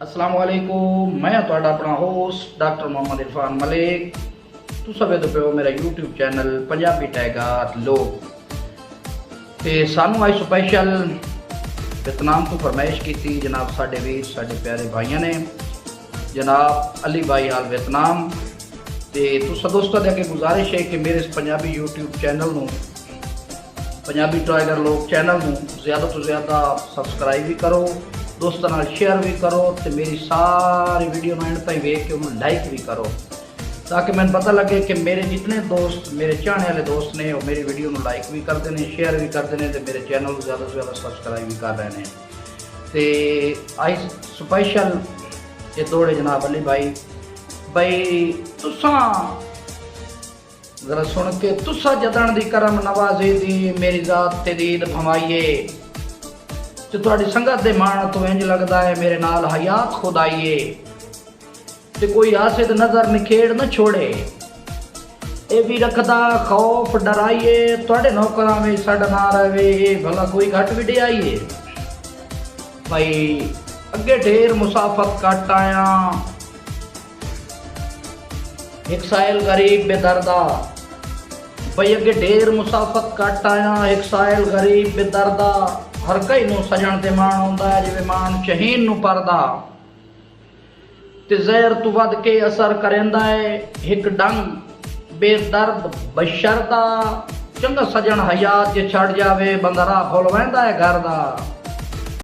अस्सलाम वालेकुम, मैं तुहाडा अपना होस्ट डॉक्टर मोहम्मद इरफान मलिक। तुसां वेखदे पियो मेरा यूट्यूब चैनल पंजाबी टाइगर लोग। ते सानू अज स्पैशल वियतनाम तो फरमाइश की जनाब साडे वीर साडे प्यारे भाइयों ने, जनाब अली भाई हाल वियतनाम। तो तुसां दोस्तों के अगे गुजारिश है कि मेरे इस पंजाबी यूट्यूब चैनल नू, पंजाबी टाइगर लोग चैनल नू ज़्यादा तो ज़्यादा सबसक्राइब भी करो, दोस्तों नाल शेयर भी करो, तो मेरी सारी वीडियो में एंड तक वेख के उन्हें लाइक भी करो, ताकि मैंने पता लगे कि मेरे जितने दोस्त, मेरे चाहने वाले दोस्त ने, वो मेरी वीडियो में लाइक भी करते हैं, शेयर भी करते हैं, तो मेरे चैनल को ज़्यादा से ज़्यादा सबसक्राइब भी कर रहे हैं। तो आज स्पैशल ये दौड़े जनाब अली भाई तुसा जरा सुन के तुसा जदन दी करम नवाजी दी मेरी जात ते दीद भवाइए, तो तुहाडी संगत दे मान तो इंज लगदा है मेरे नाल हयात खुद आइए, ते कोई आसिद नजर निखेड़ न छोड़े, ए भी रखदा खौफ डराइए, तुहाडे नौकरां में साडा ना रहे भला कोई घट भी आइए। भाई अगे ढेर मुसाफत कट आया, एक साइल गरीब बेदर्दा, भाई अगे ढेर मुसाफत कट आया, एक साइल गरीब बेदर्दा, हर कई नू सजण ते मान आउंदा है जिवें मान शहीन नू परदा, ते ज़हर तू वध के असर करेंदा है एक डंग बेदर्द बशरदा, चंगा सजण हयात जे छड़ जावे बंदा राह भुल वैंदा है घर दा।